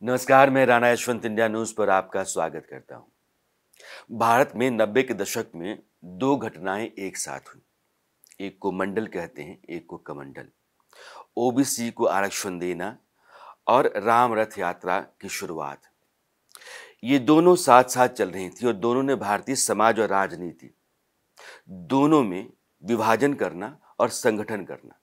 नमस्कार, मैं Rana Yashwant India news पर आपका स्वागत करता हूं। भारत में 90 के दशक में दो घटनाएं एक साथ हुई। एक को मंडल कहते हैं, एक को कमंडल। ओबीसी को आरक्षण देना और राम रथ यात्रा की शुरुआत, ये दोनों साथ साथ चल रही थी और दोनों ने भारतीय समाज और राजनीति दोनों में विभाजन करना और संगठन करना,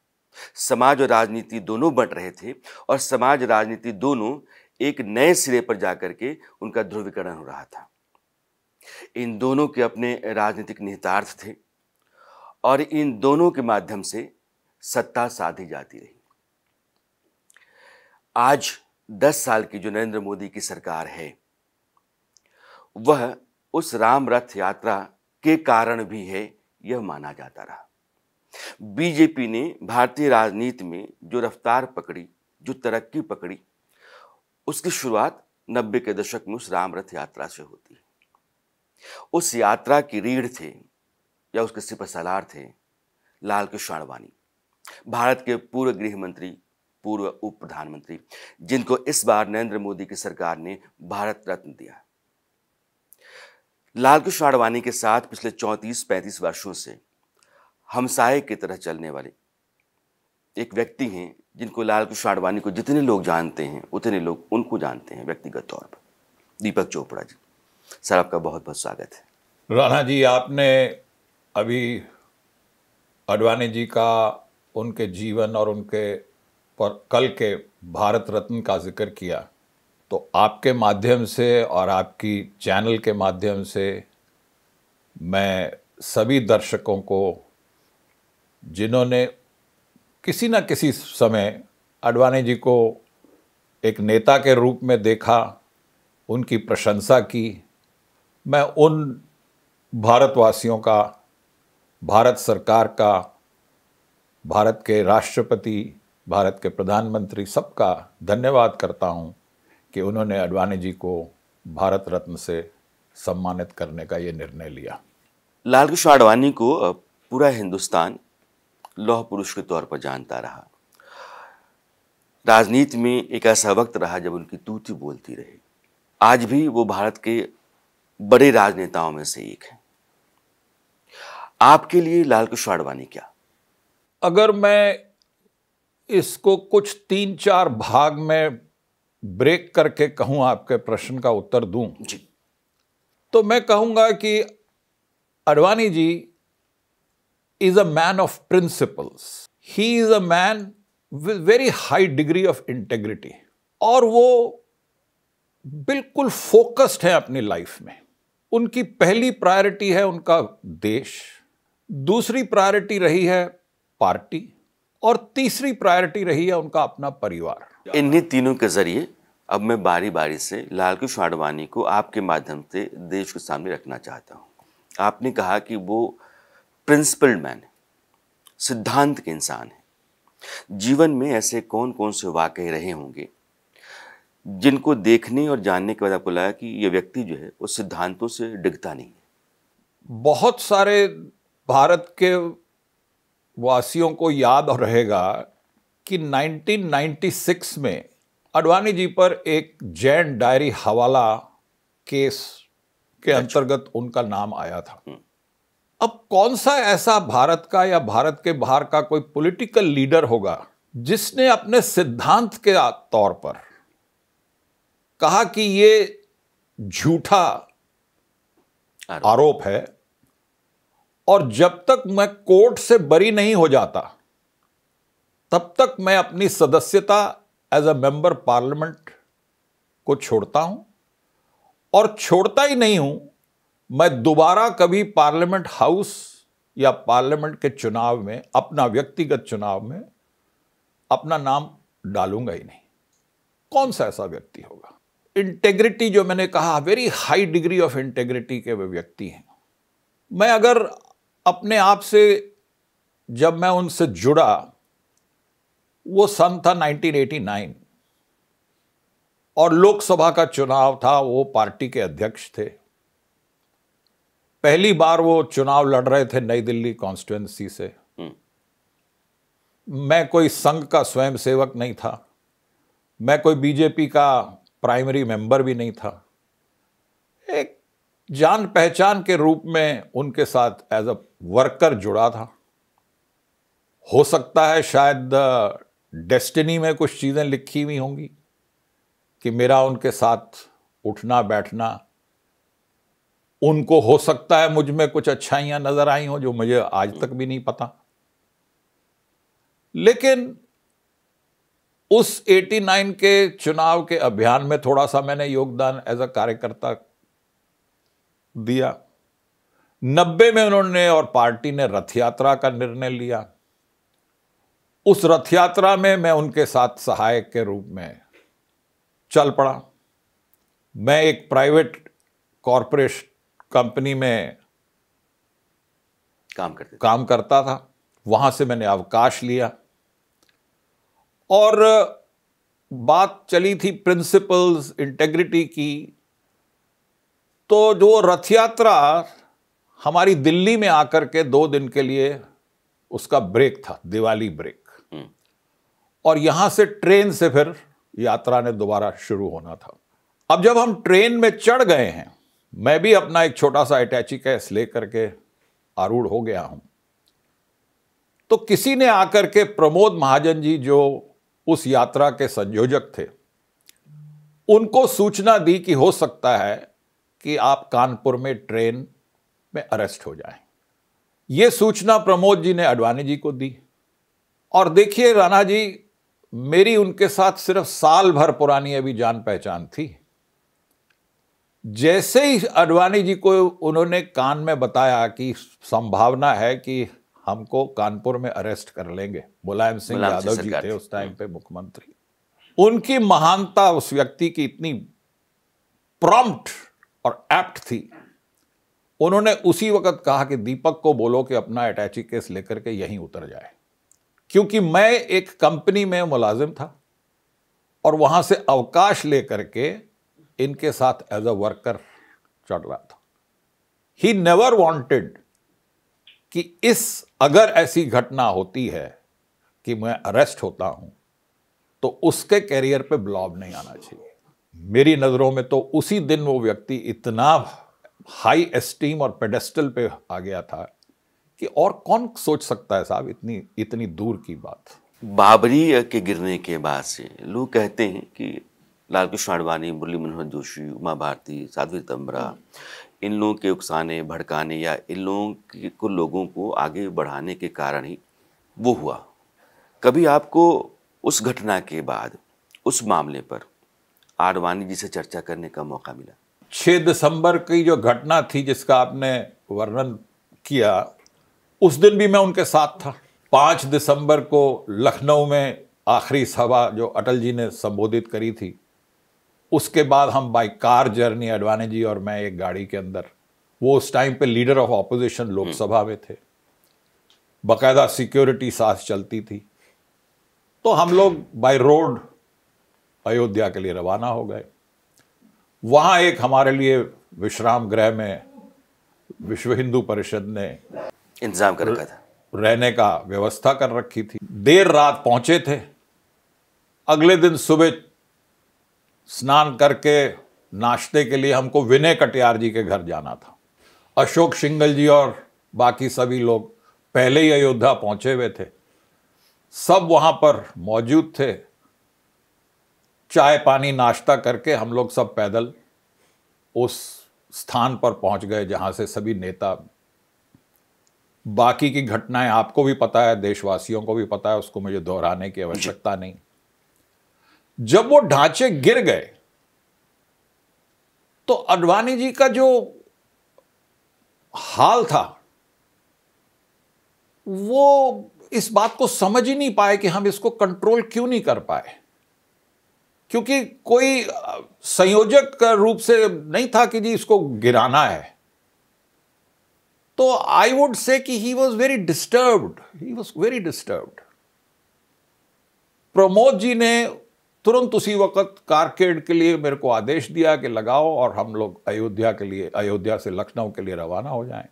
समाज और राजनीति दोनों बंट रहे थे और समाज राजनीति दोनों एक नए सिरे पर जाकर के उनका ध्रुवीकरण हो रहा था। इन दोनों के अपने राजनीतिक निहितार्थ थे और इन दोनों के माध्यम से सत्ता साधी जाती रही। आज 10 साल की जो नरेंद्र मोदी की सरकार है, वह उस राम रथ यात्रा के कारण भी है, यह माना जाता रहा। बीजेपी ने भारतीय राजनीति में जो रफ्तार पकड़ी, जो तरक्की पकड़ी, उसकी शुरुआत 90 के दशक में उस राम रथ यात्रा से होती है। उस यात्रा की रीढ़ थे या उसके सिपहसालार थे लाल कृष्ण आडवाणी, भारत के पूर्व गृह मंत्री, पूर्व उप प्रधानमंत्री, जिनको इस बार नरेंद्र मोदी की सरकार ने भारत रत्न दिया। लाल कृष्ण आडवाणी के साथ पिछले 34-35 वर्षों से हमसाये की तरह चलने वाले एक व्यक्ति हैं, जिनको लाल कृष्ण आडवाणी को जितने लोग जानते हैं उतने लोग उनको जानते हैं व्यक्तिगत तौर पर। दीपक चोपड़ा जी, सर आपका बहुत बहुत स्वागत है। राणा जी, आपने अभी आडवाणी जी का, उनके जीवन और उनके पर कल के भारत रत्न का जिक्र किया, तो आपके माध्यम से और आपकी चैनल के माध्यम से मैं सभी दर्शकों को, जिन्होंने किसी न किसी समय आडवाणी जी को एक नेता के रूप में देखा, उनकी प्रशंसा की, मैं उन भारतवासियों का, भारत सरकार का, भारत के राष्ट्रपति, भारत के प्रधानमंत्री, सबका धन्यवाद करता हूं कि उन्होंने आडवाणी जी को भारत रत्न से सम्मानित करने का ये निर्णय लिया। लाल कृष्ण आडवाणी को पूरा हिंदुस्तान लौह पुरुष के तौर पर जानता रहा। राजनीति में एक ऐसा वक्त रहा जब उनकी तूती बोलती रही। आज भी वो भारत के बड़े राजनेताओं में से एक है। आपके लिए लाल कृष्ण आडवाणी क्या? अगर मैं इसको कुछ 3-4 भाग में ब्रेक करके कहूं, आपके प्रश्न का उत्तर दूं जी, तो मैं कहूंगा कि Advani ji is a man of principles. He is a man with very high degree of integrity. और वो बिल्कुल फोकस्ड है अपनी लाइफ में। उनकी पहली प्रायोरिटी है उनका देश, दूसरी प्रायोरिटी रही है पार्टी, और तीसरी प्रायोरिटी रही है उनका अपना परिवार। इन्हीं तीनों के जरिए अब मैं बारी बारी से लाल कृष्ण आडवाणी को आपके माध्यम से देश के सामने रखना चाहता हूं। आपने कहा कि वो प्रिंसिपल्ड मैन, सिद्धांत के इंसान है। जीवन में ऐसे कौन कौन से वाकये रहे होंगे जिनको देखने और जानने के बाद आपको लगा कि ये व्यक्ति जो है वो सिद्धांतों से डिगता नहीं है? बहुत सारे भारत के वासियों को याद रहेगा कि 1996 में आडवाणी जी पर एक जैन डायरी हवाला केस के अंतर्गत उनका नाम आया था। अब कौन सा ऐसा भारत का या भारत के बाहर का कोई पॉलिटिकल लीडर होगा जिसने अपने सिद्धांत के तौर पर कहा कि ये झूठा आरोप है और जब तक मैं कोर्ट से बरी नहीं हो जाता तब तक मैं अपनी सदस्यता एज अ मेंबर पार्लियामेंट को छोड़ता हूं, और छोड़ता ही नहीं हूं, मैं दोबारा कभी पार्लियामेंट हाउस या पार्लियामेंट के चुनाव में, अपना व्यक्तिगत चुनाव में अपना नाम डालूंगा ही नहीं। कौन सा ऐसा व्यक्ति होगा? इंटेग्रिटी, जो मैंने कहा, very high degree of integrity के वे व्यक्ति हैं। मैं अगर अपने आप से, जब मैं उनसे जुड़ा, वो सन था 1989 और लोकसभा का चुनाव था, वो पार्टी के अध्यक्ष थे। पहली बार वो चुनाव लड़ रहे थे नई दिल्ली कॉन्स्टिट्यूएंसी से। मैं कोई संघ का स्वयंसेवक नहीं था, मैं कोई बीजेपी का प्राइमरी मेंबर भी नहीं था, एक जान पहचान के रूप में उनके साथ एज अ वर्कर जुड़ा था। हो सकता है शायद डेस्टिनी में कुछ चीजें लिखी हुई होंगी कि मेरा उनके साथ उठना बैठना, उनको हो सकता है मुझ में कुछ अच्छाइयां नजर आई हो जो मुझे आज तक भी नहीं पता। लेकिन उस 89 के चुनाव के अभियान में थोड़ा सा मैंने योगदान एज अ कार्यकर्ता दिया। 90 में उन्होंने और पार्टी ने रथ यात्रा का निर्णय लिया। उस रथ यात्रा में मैं उनके साथ सहायक के रूप में चल पड़ा। मैं एक प्राइवेट कॉरपोरेट कंपनी में काम करता था, वहां से मैंने अवकाश लिया और बात चली थी प्रिंसिपल्स, इंटेग्रिटी की। तो जो रथ यात्रा हमारी दिल्ली में आकर के 2 दिन के लिए उसका ब्रेक था, दिवाली ब्रेक, और यहां से ट्रेन से फिर यात्रा ने दोबारा शुरू होना था। अब जब हम ट्रेन में चढ़ गए हैं, मैं भी अपना एक छोटा सा अटैची केस लेकर के आरूढ़ हो गया हूं, तो किसी ने आकर के प्रमोद महाजन जी जो उस यात्रा के संयोजक थे, उनको सूचना दी कि हो सकता है कि आप कानपुर में ट्रेन में अरेस्ट हो जाएं। यह सूचना प्रमोद जी ने आडवाणी जी को दी। और देखिए राणा जी, मेरी उनके साथ सिर्फ साल भर पुरानी अभी जान पहचान थी। जैसे ही आडवाणी जी को उन्होंने कान में बताया कि संभावना है कि हमको कानपुर में अरेस्ट कर लेंगे, मुलायम सिंह यादव जी थे उस टाइम पे मुख्यमंत्री, उनकी महानता उस व्यक्ति की इतनी प्रॉम्प्ट और एप्ट थी, उन्होंने उसी वक्त कहा कि दीपक को बोलो कि अपना अटैची केस लेकर के यहीं उतर जाए। क्योंकि मैं एक कंपनी में मुलाजिम था और वहां से अवकाश लेकर के इनके साथ एज अ वर्कर चढ़ रहा था। ही नेवर वांटेड कि अगर ऐसी घटना होती है कि मैं अरेस्ट होता हूं तो उसके कैरियर पे ब्लॉब नहीं आना चाहिए। मेरी नजरों में तो उसी दिन वो व्यक्ति इतना हाई एस्टीम और पेडेस्टल पे आ गया था कि और कौन सोच सकता है साहब इतनी दूर की बात। बाबरी के गिरने के बाद से लोग कहते हैं कि लाल कृष्ण आडवाणी, मुरली मनोहर जोशी, उमा भारती, साध्वी तंबरा, इन लोगों के उकसाने भड़काने या इन लोगों को आगे बढ़ाने के कारण ही वो हुआ। कभी आपको उस घटना के बाद उस मामले पर आडवाणी जी से चर्चा करने का मौका मिला? 6 दिसंबर की जो घटना थी जिसका आपने वर्णन किया, उस दिन भी मैं उनके साथ था। 5 दिसंबर को लखनऊ में आखिरी सभा जो अटल जी ने संबोधित करी थी, उसके बाद हम by car journey, Advani ji और मैं एक गाड़ी के अंदर, वो उस टाइम पे लीडर ऑफ ऑपोजिशन लोकसभा में थे, बाकायदा सिक्योरिटी साथ चलती थी, तो हम लोग बाय रोड अयोध्या के लिए रवाना हो गए। वहां एक हमारे लिए विश्राम गृह में विश्व हिंदू परिषद ने इंतजाम कर रखा था, रहने का व्यवस्था कर रखी थी। देर रात पहुंचे थे। अगले दिन सुबह स्नान करके नाश्ते के लिए हमको विनय कटियार जी के घर जाना था। अशोक सिंघल जी और बाकी सभी लोग पहले ही अयोध्या पहुंचे हुए थे, सब वहां पर मौजूद थे। चाय पानी नाश्ता करके हम लोग सब पैदल उस स्थान पर पहुंच गए जहां से सभी नेता, बाकी की घटनाएं आपको भी पता है, देशवासियों को भी पता है, उसको मुझे दोहराने की आवश्यकता नहीं। जब वो ढांचे गिर गए तो आडवाणी जी का जो हाल था, वो इस बात को समझ ही नहीं पाए कि हम इसको कंट्रोल क्यों नहीं कर पाए, क्योंकि कोई संयोजक का रूप से नहीं था कि जी इसको गिराना है। तो आई would say that he was very disturbed. Pramod ji ने तुरंत उसी वक्त कारकेड के लिए मेरे को आदेश दिया कि लगाओ और हम लोग अयोध्या से लखनऊ के लिए रवाना हो जाएं।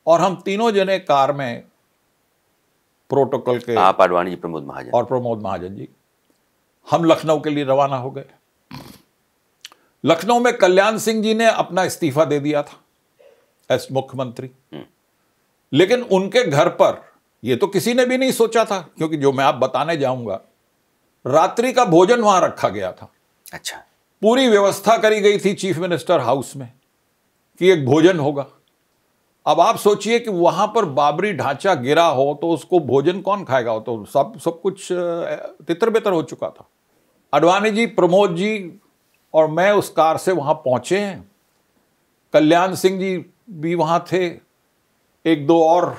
और हम तीनों जने कार में प्रोटोकॉल के, आप, आडवाणी जी, प्रमोद महाजन और प्रमोद महाजन जी, हम लखनऊ के लिए रवाना हो गए। लखनऊ में कल्याण सिंह जी ने अपना इस्तीफा दे दिया था एस मुख्यमंत्री, लेकिन उनके घर पर यह तो किसी ने भी नहीं सोचा था, क्योंकि जो मैं आप बताने जाऊंगा, रात्रि का भोजन वहां रखा गया था। अच्छा। पूरी व्यवस्था करी गई थी चीफ मिनिस्टर हाउस में कि एक भोजन होगा। अब आप सोचिए कि वहां पर बाबरी ढांचा गिरा हो तो उसको भोजन कौन खाएगा? हो तो सब कुछ तितर बितर हो चुका था। आडवाणी जी, प्रमोद जी और मैं उस कार से वहां पहुंचे हैं। कल्याण सिंह जी भी वहां थे, एक दो और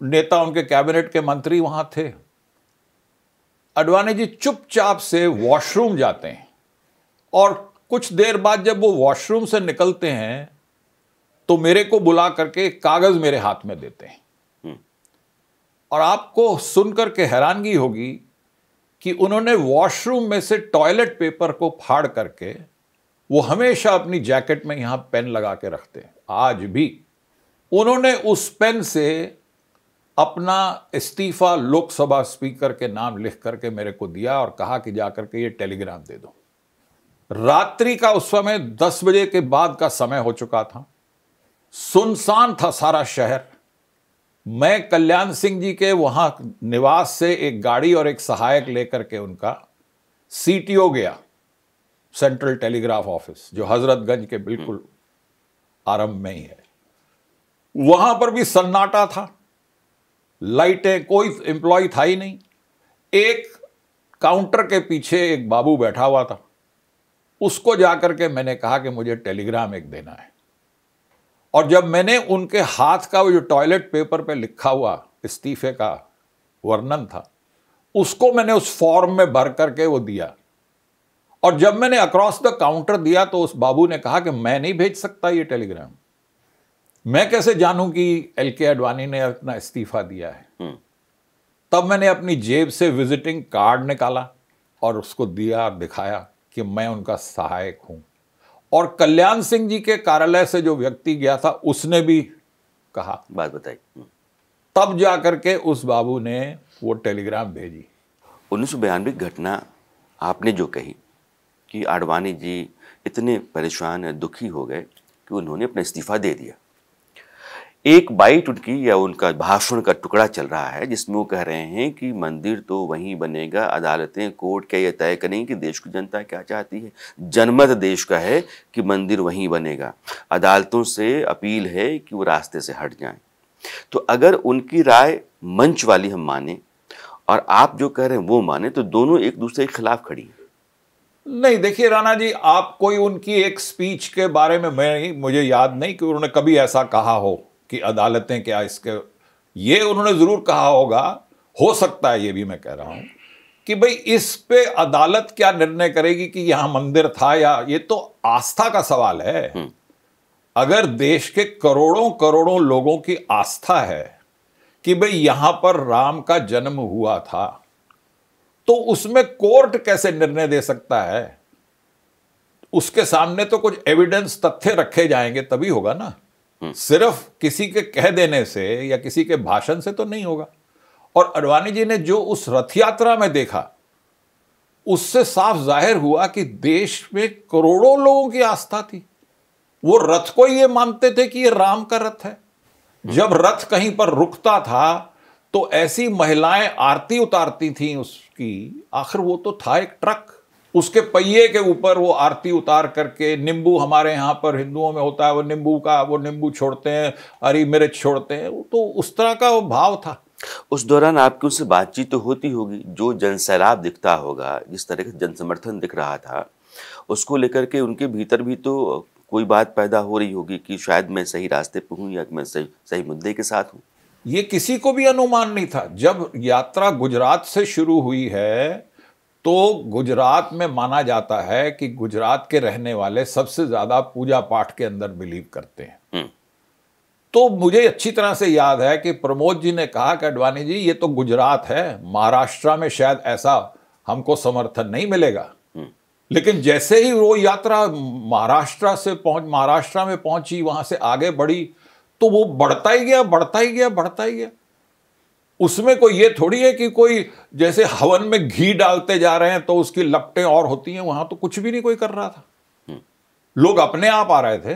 नेता, उनके कैबिनेट के मंत्री वहां थे। आडवाणी जी चुपचाप से वॉशरूम जाते हैं और कुछ देर बाद जब वो वॉशरूम से निकलते हैं तो मेरे को बुला करके एक कागज मेरे हाथ में देते हैं। और आपको सुनकर के हैरानगी होगी कि उन्होंने वॉशरूम में से टॉयलेट पेपर को फाड़ करके, वो हमेशा अपनी जैकेट में यहां पेन लगा के रखते हैं, आज भी उन्होंने उस पेन से अपना इस्तीफा लोकसभा स्पीकर के नाम लिख करके मेरे को दिया और कहा कि जाकर के ये टेलीग्राम दे दो। रात्रि का उस समय 10 बजे के बाद का समय हो चुका था, सुनसान था सारा शहर। मैं कल्याण सिंह जी के वहां निवास से एक गाड़ी और एक सहायक लेकर के उनका सीटीओ गया, सेंट्रल टेलीग्राफ ऑफिस, जो हजरतगंज के बिल्कुल आरंभ में ही है। वहां पर भी सन्नाटा था, लाइटें, कोई एम्प्लॉय था ही नहीं। एक काउंटर के पीछे एक बाबू बैठा हुआ था, उसको जाकर के मैंने कहा कि मुझे टेलीग्राम एक देना है। और जब मैंने उनके हाथ का वो जो टॉयलेट पेपर पे लिखा हुआ इस्तीफे का वर्णन था, उसको मैंने उस फॉर्म में भर करके वो दिया। और जब मैंने अक्रॉस द काउंटर दिया तो उस बाबू ने कहा कि मैं नहीं भेज सकता ये टेलीग्राम, मैं कैसे जानूं कि एलके आडवाणी ने अपना इस्तीफा दिया है। तब मैंने अपनी जेब से विजिटिंग कार्ड निकाला और उसको दिया, दिखाया कि मैं उनका सहायक हूं। और कल्याण सिंह जी के कार्यालय से जो व्यक्ति गया था उसने भी कहा, बात बताई। तब जाकर के उस बाबू ने वो टेलीग्राम भेजी। 1992 घटना आपने जो कही कि आडवाणी जी इतने परेशान, दुखी हो गए कि उन्होंने अपना इस्तीफा दे दिया। एक बाइट उनकी या उनका भाषण का टुकड़ा चल रहा है जिसमें वो कह रहे हैं कि मंदिर तो वहीं बनेगा, अदालतें, कोर्ट क्या ये तय करेंगी कि देश की जनता क्या चाहती है। जनमत देश का है कि मंदिर वहीं बनेगा, अदालतों से अपील है कि वो रास्ते से हट जाएं। तो अगर उनकी राय मंच वाली हम माने और आप जो कह रहे हैं वो माने, तो दोनों एक दूसरे के खिलाफ खड़ी हैं। नहीं, देखिए राणा जी, आप कोई उनकी एक स्पीच के बारे में मुझे याद नहीं कि उन्होंने कभी ऐसा कहा हो कि अदालतें क्या इसके, ये उन्होंने जरूर कहा होगा, हो सकता है ये भी मैं कह रहा हूं कि भाई इस पे अदालत क्या निर्णय करेगी कि यहां मंदिर था या, ये तो आस्था का सवाल है। अगर देश के करोड़ों करोड़ों लोगों की आस्था है कि भाई यहां पर राम का जन्म हुआ था, तो उसमें कोर्ट कैसे निर्णय दे सकता है? उसके सामने तो कुछ एविडेंस, तथ्य रखे जाएंगे तभी होगा ना। सिर्फ किसी के कह देने से या किसी के भाषण से तो नहीं होगा। और आडवाणी जी ने जो उस रथ यात्रा में देखा, उससे साफ जाहिर हुआ कि देश में करोड़ों लोगों की आस्था थी। वो रथ को ये मानते थे कि ये राम का रथ है। जब रथ कहीं पर रुकता था तो ऐसी महिलाएं आरती उतारती थीं उसकी, आखिर वो तो था एक ट्रक, उसके पहिए के ऊपर वो आरती उतार करके, नींबू हमारे यहाँ पर हिंदुओं में होता है, वो नींबू छोड़ते हैं, हरी मिर्च छोड़ते हैं, तो उस तरह का वो भाव था। उस दौरान आपकी उससे बातचीत तो होती होगी, जो जनसैलाब दिखता होगा, जिस तरह का जनसमर्थन दिख रहा था, उसको लेकर के उनके भीतर भी तो कोई बात पैदा हो रही होगी कि शायद मैं सही रास्ते पे हूँ या मैं सही मुद्दे के साथ हूँ। ये किसी को भी अनुमान नहीं था। जब यात्रा गुजरात से शुरू हुई है तो गुजरात में माना जाता है कि गुजरात के रहने वाले सबसे ज्यादा पूजा पाठ के अंदर बिलीव करते हैं। तो मुझे अच्छी तरह से याद है कि प्रमोद जी ने कहा कि आडवाणी जी ये तो गुजरात है, महाराष्ट्र में शायद ऐसा हमको समर्थन नहीं मिलेगा। लेकिन जैसे ही वो यात्रा महाराष्ट्र में पहुंची, वहां से आगे बढ़ी, तो वो बढ़ता ही गया। उसमें कोई ये थोड़ी है कि कोई जैसे हवन में घी डालते जा रहे हैं तो उसकी लपटें और होती हैं, वहां तो कुछ भी नहीं कोई कर रहा था। लोग अपने आप आ रहे थे।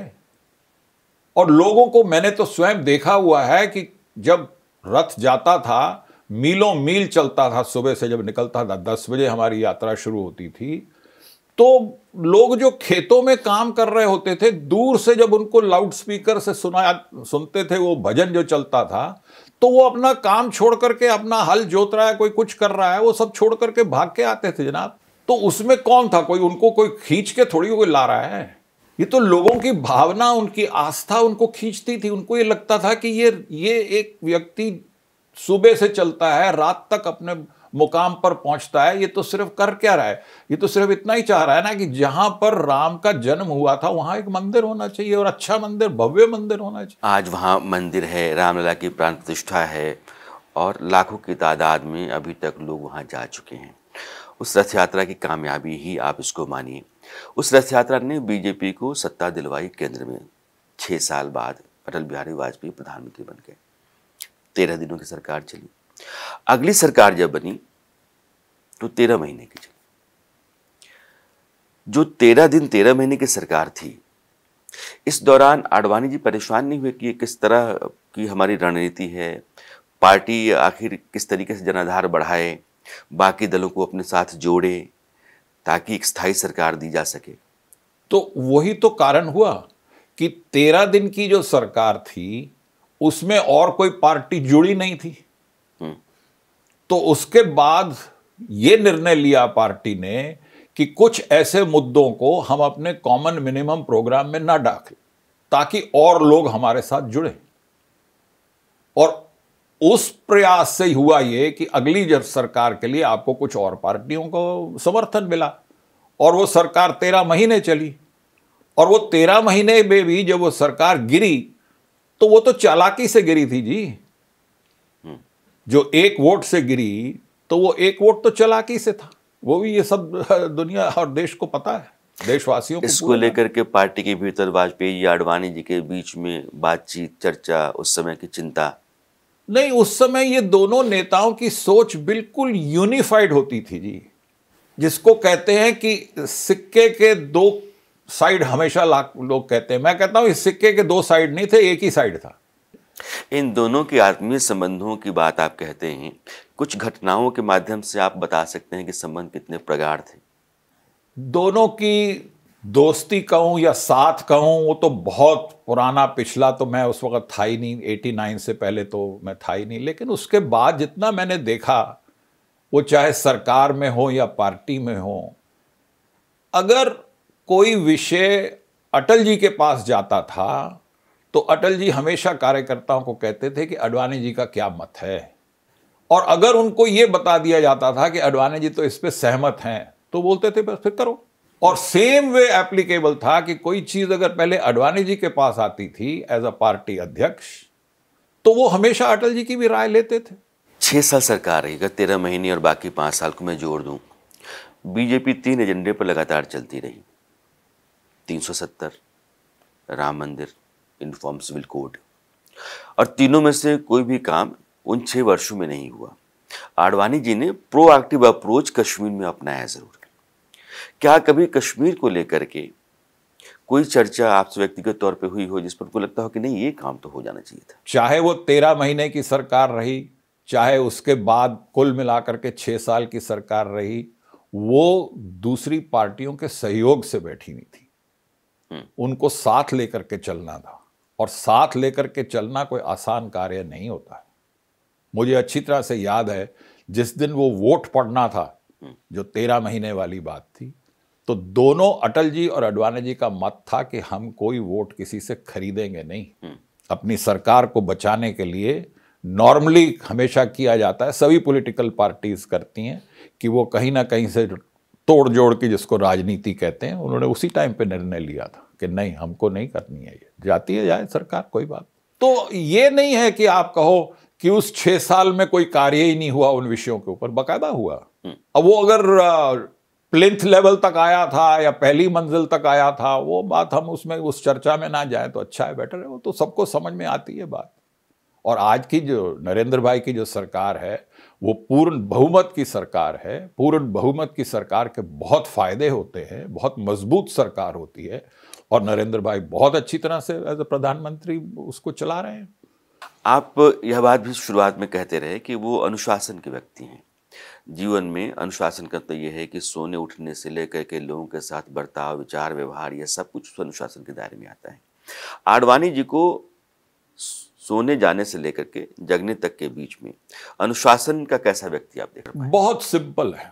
और लोगों को मैंने तो स्वयं देखा हुआ है कि जब रथ जाता था, मीलों मील चलता था, सुबह से जब निकलता था, 10 बजे हमारी यात्रा शुरू होती थी, तो लोग जो खेतों में काम कर रहे होते थे, दूर से जब उनको लाउड स्पीकर से सुनते थे वो भजन जो चलता था, तो वो अपना काम छोड़ करके, अपना हल जोत रहा है, कोई कुछ कर रहा है, वो सब छोड़ करके भाग के आते थे जनाब। तो उसमें कौन था? कोई उनको कोई खींच के थोड़ी कोई ला रहा है। ये तो लोगों की भावना, उनकी आस्था उनको खींचती थी। उनको ये लगता था कि ये एक व्यक्ति सुबह से चलता है, रात तक अपने मुकाम पर पहुंचता है, ये तो सिर्फ कर क्या रहा है? ये तो सिर्फ इतना ही चाह रहा है ना कि जहां पर राम का जन्म हुआ था वहां एक मंदिर होना चाहिए, और अच्छा मंदिर, भव्य मंदिर होना चाहिए। आज वहाँ मंदिर है, रामलला की प्राण प्रतिष्ठा है, और लाखों की तादाद में अभी तक लोग वहाँ जा चुके हैं। उस रथ यात्रा की कामयाबी ही आप इसको मानिए। उस रथ यात्रा ने बीजेपी को सत्ता दिलवाई केंद्र में। 6 साल बाद अटल बिहारी वाजपेयी प्रधानमंत्री बन गए। 13 दिनों की सरकार चली। अगली सरकार जब बनी तो 13 महीने की चली। जो 13 दिन 13 महीने की सरकार थी, इस दौरान आडवाणी जी परेशान नहीं हुए कि ये किस तरह की हमारी रणनीति है, पार्टी आखिर किस तरीके से जनाधार बढ़ाए, बाकी दलों को अपने साथ जोड़े ताकि एक स्थायी सरकार दी जा सके? तो वही तो कारण हुआ कि 13 दिन की जो सरकार थी उसमें और कोई पार्टी जुड़ी नहीं थी। तो उसके बाद ये निर्णय लिया पार्टी ने कि कुछ ऐसे मुद्दों को हम अपने कॉमन मिनिमम प्रोग्राम में ना डालें ताकि और लोग हमारे साथ जुड़े। और उस प्रयास से हुआ ये कि अगली जब सरकार के लिए आपको कुछ और पार्टियों को समर्थन मिला, और वो सरकार 13 महीने चली। और वो 13 महीने में भी जब वो सरकार गिरी तो वो तो चालाकी से गिरी थी जी। जो एक वोट से गिरी तो वो एक वोट तो चालाकी से था। वो भी ये सब दुनिया और देश को पता है, देशवासियों को। इसको लेकर के पार्टी के भीतर वाजपेयी या आडवाणी जी के बीच में बातचीत, चर्चा, उस समय की चिंता? नहीं, उस समय ये दोनों नेताओं की सोच बिल्कुल यूनिफाइड होती थी जी। जिसको कहते हैं कि सिक्के के दो साइड हमेशा लोग कहते हैं। मैं कहता हूं इस सिक्के के दो साइड नहीं थे, एक ही साइड था। इन दोनों के आत्मीय संबंधों की बात आप कहते हैं, कुछ घटनाओं के माध्यम से आप बता सकते हैं कि संबंध कितने प्रगाढ़ थे? दोनों की दोस्ती कहूं या साथ कहूं, वो तो बहुत पुराना, पिछला तो मैं उस वक्त था ही नहीं, 89 से पहले तो मैं था ही नहीं। लेकिन उसके बाद जितना मैंने देखा, वो चाहे सरकार में हो या पार्टी में हो, अगर कोई विषय अटल जी के पास जाता था तो अटल जी हमेशा कार्यकर्ताओं को कहते थे कि आडवाणी जी का क्या मत है। और अगर उनको यह बता दिया जाता था कि आडवाणी जी तो इस पे सहमत हैं, तो बोलते थे बस फिर करो। और सेम वे एप्लीकेबल था कि कोई चीज अगर पहले आडवाणी जी के पास आती थी एज अ पार्टी अध्यक्ष, तो वो हमेशा अटल जी की भी राय लेते थे। 6 साल सरकार रही, अगर 13 महीने और बाकी 5 साल को मैं जोड़ दूं, बीजेपी 3 एजेंडे पर लगातार चलती रही। 370, राम मंदिर, यूनिफॉर्म सिविल कोड, और तीनों में से कोई भी काम उन 6 वर्षों में नहीं हुआ। आडवाणी जी ने प्रोएक्टिव अप्रोच कश्मीर में अपनाया जरूर। क्या कभी कश्मीर को लेकर के कोई चर्चा आपसे व्यक्तिगत तौर पे हुई हो जिस पर आपको लगता हो कि नहीं, ये काम तो हो जाना चाहिए था? चाहे वो 13 महीने की सरकार रही, चाहे उसके बाद कुल मिलाकर के 6 साल की सरकार रही, वो दूसरी पार्टियों के सहयोग से बैठी नहीं थी। उनको साथ लेकर के चलना था, और साथ लेकर के चलना कोई आसान कार्य नहीं होता है। मुझे अच्छी तरह से याद है जिस दिन वो वोट पड़ना था, जो 13 महीने वाली बात थी, तो दोनों अटल जी और आडवाणी जी का मत था कि हम कोई वोट किसी से खरीदेंगे नहीं। अपनी सरकार को बचाने के लिए नॉर्मली हमेशा किया जाता है, सभी पॉलिटिकल पार्टीज करती हैं कि वो कहीं ना कहीं से तोड़ जोड़ के, जिसको राजनीति कहते हैं, उन्होंने उसी टाइम पे निर्णय लिया था कि नहीं, हमको नहीं करनी है, ये जाती है जाए सरकार, कोई बात। तो ये नहीं है कि आप कहो कि उस 6 साल में कोई कार्य ही नहीं हुआ उन विषयों के ऊपर, बाकायदा हुआ। अब वो अगर प्लिंथ लेवल तक आया था या पहली मंजिल तक आया था, वो बात हम उसमें उस चर्चा में ना जाए तो अच्छा है, बेटर है। वो तो सबको समझ में आती है बात। और आज की जो नरेंद्र भाई की जो सरकार है, वो पूर्ण बहुमत की सरकार है। पूर्ण बहुमत की सरकार के बहुत फायदे होते हैं, बहुत मजबूत सरकार होती है। और नरेंद्र भाई बहुत अच्छी तरह से एज ए प्रधानमंत्री उसको चला रहे हैं। आप यह बात भी शुरुआत में कहते रहे कि वो अनुशासन के व्यक्ति हैं। जीवन में अनुशासन का तो ये है कि सोने उठने से लेकर के लोगों के साथ बर्ताव, विचार, व्यवहार, यह सब कुछ अनुशासन के दायरे में आता है। आडवाणी जी को सोने जाने से लेकर के जगने तक के बीच में अनुशासन का कैसा व्यक्ति आप देख रहे हैं? बहुत सिंपल है,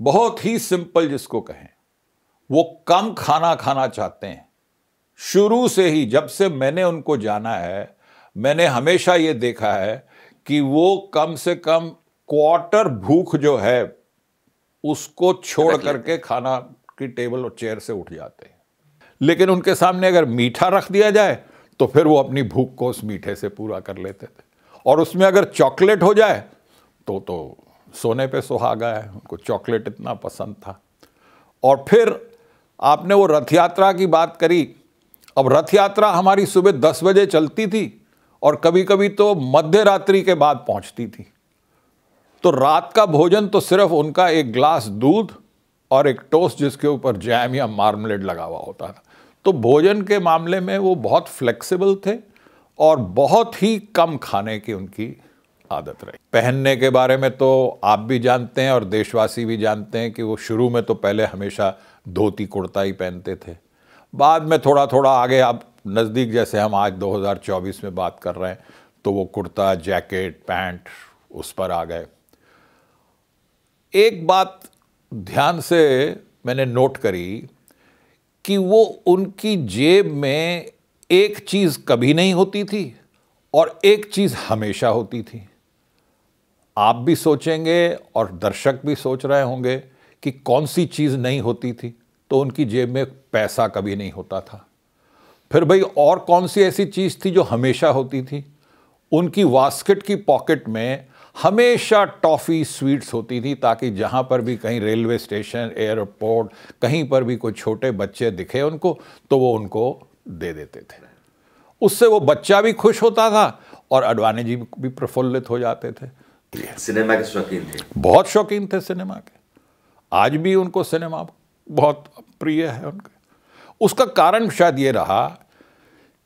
बहुत ही सिंपल जिसको कहें। वो कम खाना खाना चाहते हैं। शुरू से ही, जब से मैंने उनको जाना है, मैंने हमेशा ये देखा है कि वो कम से कम क्वार्टर भूख जो है उसको छोड़ करके खाना की टेबल और चेयर से उठ जाते हैं। लेकिन उनके सामने अगर मीठा रख दिया जाए तो फिर वो अपनी भूख को उस मीठे से पूरा कर लेते थे। और उसमें अगर चॉकलेट हो जाए तो सोने पे सुहागा है। उनको चॉकलेट इतना पसंद था। और फिर आपने वो रथ यात्रा की बात करी। अब रथ यात्रा हमारी सुबह 10 बजे चलती थी और कभी कभी तो मध्य रात्रि के बाद पहुंचती थी। तो रात का भोजन तो सिर्फ उनका एक ग्लास दूध और एक टोस्ट जिसके ऊपर जैम या मार्मलेड लगा हुआ होता था। तो भोजन के मामले में वो बहुत फ्लेक्सिबल थे और बहुत ही कम खाने की उनकी आदत रही। पहनने के बारे में तो आप भी जानते हैं और देशवासी भी जानते हैं कि वो शुरू में तो पहले हमेशा धोती कुर्ता ही पहनते थे। बाद में थोड़ा थोड़ा आगे, आप नज़दीक जैसे हम आज 2024 में बात कर रहे हैं, तो वो कुर्ता, जैकेट, पैंट उस पर आ गए। एक बात ध्यान से मैंने नोट करी कि वो उनकी जेब में एक चीज़ कभी नहीं होती थी और एक चीज़ हमेशा होती थी। आप भी सोचेंगे और दर्शक भी सोच रहे होंगे कि कौन सी चीज़ नहीं होती थी। तो उनकी जेब में पैसा कभी नहीं होता था। फिर भाई और कौन सी ऐसी चीज़ थी जो हमेशा होती थी? उनकी वास्केट की पॉकेट में हमेशा टॉफ़ी, स्वीट्स होती थी, ताकि जहाँ पर भी कहीं रेलवे स्टेशन, एयरपोर्ट, कहीं पर भी कोई छोटे बच्चे दिखे उनको तो वो उनको दे देते थे। उससे वो बच्चा भी खुश होता था और आडवाणी जी भी प्रफुल्लित हो जाते थे। सिनेमा के शौकीन थे, बहुत शौकीन थे सिनेमा के। आज भी उनको सिनेमा बहुत प्रिय है उनके। उसका कारण शायद ये रहा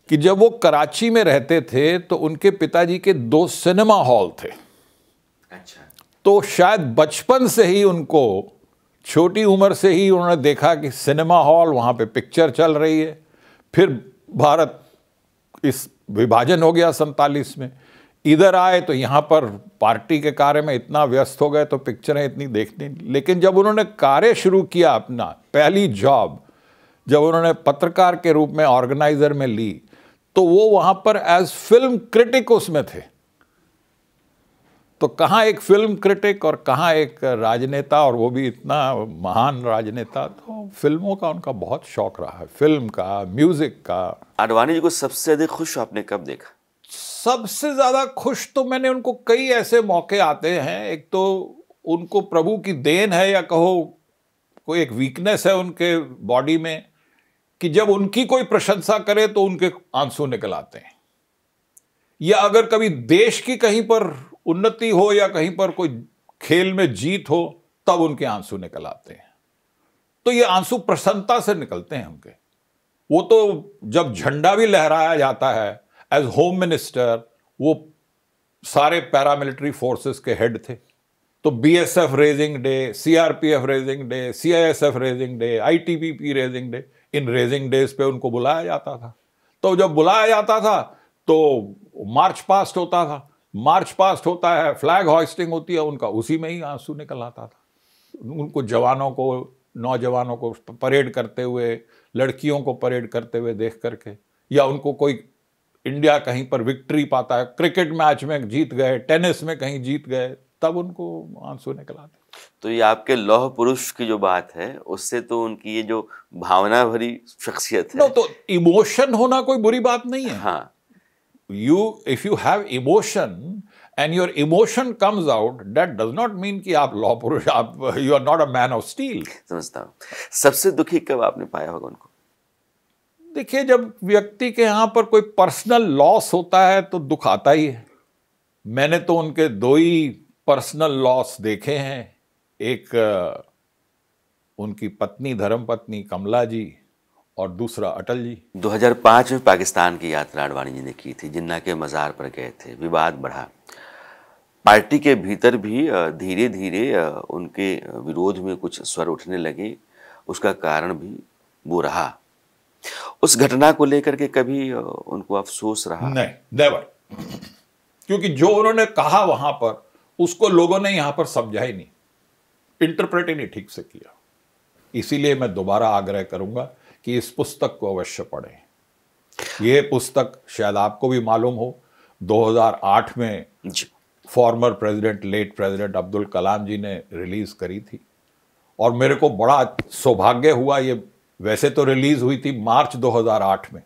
कि जब वो कराची में रहते थे तो उनके पिताजी के 2 सिनेमा हॉल थे। अच्छा। तो शायद बचपन से ही उनको, छोटी उम्र से ही उन्होंने देखा कि सिनेमा हॉल, वहाँ पे पिक्चर चल रही है। फिर भारत इस विभाजन हो गया 47 में। इधर आए तो यहाँ पर पार्टी के कार्य में इतना व्यस्त हो गए तो पिक्चरें इतनी देखनी। लेकिन जब उन्होंने कार्य शुरू किया, अपना पहली जॉब जब उन्होंने पत्रकार के रूप में ऑर्गेनाइजर में ली, तो वो वहाँ पर एज फिल्म क्रिटिक उसमें थे। तो कहाँ एक फिल्म क्रिटिक और कहाँ एक राजनेता, और वो भी इतना महान राजनेता। तो फिल्मों का उनका बहुत शौक रहा है, फिल्म का, म्यूजिक का। आडवाणी जी को सबसे अधिक खुश आपने कब देखा? सबसे ज़्यादा खुश तो मैंने उनको कई ऐसे मौके आते हैं। एक तो उनको प्रभु की देन है या कहो कोई एक वीकनेस है उनके बॉडी में कि जब उनकी कोई प्रशंसा करे तो उनके आंसू निकल आते हैं। या अगर कभी देश की कहीं पर उन्नति हो या कहीं पर कोई खेल में जीत हो तब उनके आंसू निकल आते हैं। तो ये आंसू प्रसन्नता से निकलते हैं उनके। वो तो जब झंडा भी लहराया जाता है, एज होम मिनिस्टर वो सारे पैरामिलिट्री फोर्सेस के हेड थे। तो BSF raising day, CRPF raising day, CISF raising day, ITBP raising day, इन रेजिंग डेज पे उनको बुलाया जाता था। तो जब बुलाया जाता था तो मार्च पास्ट होता था, मार्च पास्ट होता है, फ्लैग हॉइस्टिंग होती है, उनका उसी में ही आंसू निकल आता था। उनको जवानों को, नौजवानों को परेड करते हुए, लड़कियों को परेड करते हुए देख करके, या उनको कोई इंडिया कहीं पर विक्ट्री पाता है, क्रिकेट मैच में जीत गए, टेनिस में कहीं जीत गए, तब उनको आंसू निकल आते। तो ये आपके लौह पुरुष की जो बात है उससे तो उनकी ये जो भावना भरी शख्सियत है। तो इमोशन होना कोई बुरी बात नहीं है। हाँ, if you have emotion and your emotion comes out, that does not mean कि आप लौह पुरुष, आप you are not a man of steel। समझता हूँ। सबसे दुखी कब आपने पाया होगा उनको? देखिए, जब व्यक्ति के यहाँ पर कोई पर्सनल लॉस होता है तो दुख आता ही है। मैंने तो उनके 2 ही पर्सनल लॉस देखे हैं। एक उनकी पत्नी, धर्मपत्नी कमला जी, और दूसरा अटल जी। 2005 में पाकिस्तान की यात्रा आडवाणी जी ने की थी, जिन्ना के मज़ार पर गए थे, विवाद बढ़ा। पार्टी के भीतर भी धीरे धीरे उनके विरोध में कुछ स्वर उठने लगे। उसका कारण भी वो रहा। उस घटना को लेकर के कभी उनको अफसोस रहा? नहीं, नेवर। क्योंकि जो उन्होंने कहा वहां पर, उसको लोगों ने यहां पर समझा ही नहीं, इंटरप्रेट ही नहीं ठीक से किया। इसीलिए मैं दोबारा आग्रह करूंगा कि इस पुस्तक को अवश्य पढ़ें। ये पुस्तक शायद आपको भी मालूम हो, 2008 में जी। Former president, late president Abdul Kalam ji ने रिलीज करी थी। और मेरे को बड़ा सौभाग्य हुआ, ये वैसे तो रिलीज हुई थी मार्च 2008 में,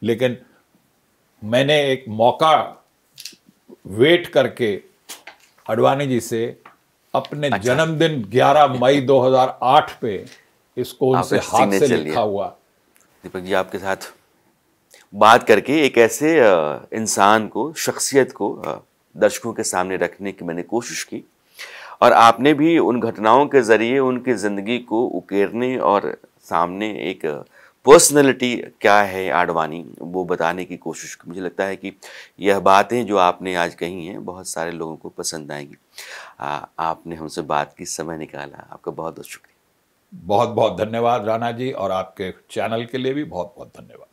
लेकिन मैंने एक मौका वेट करके आडवाणी जी से अपने अच्छा। जन्मदिन 11 मई 2008 पे इसको उनसे आपने हाथ से signature लिखा लिया। हुआ। दीपक जी, आपके साथ बात करके एक ऐसे इंसान को, शख्सियत को दर्शकों के सामने रखने की मैंने कोशिश की, और आपने भी उन घटनाओं के ज़रिए उनकी ज़िंदगी को उकेरने और सामने एक पर्सनैलिटी क्या है आडवाणी, वो बताने की कोशिश की। मुझे लगता है कि यह बातें जो आपने आज कही हैं बहुत सारे लोगों को पसंद आएंगी। आपने हमसे बात की, समय निकाला, आपका बहुत बहुत शुक्रिया। बहुत बहुत धन्यवाद राणा जी, और आपके चैनल के लिए भी बहुत बहुत धन्यवाद।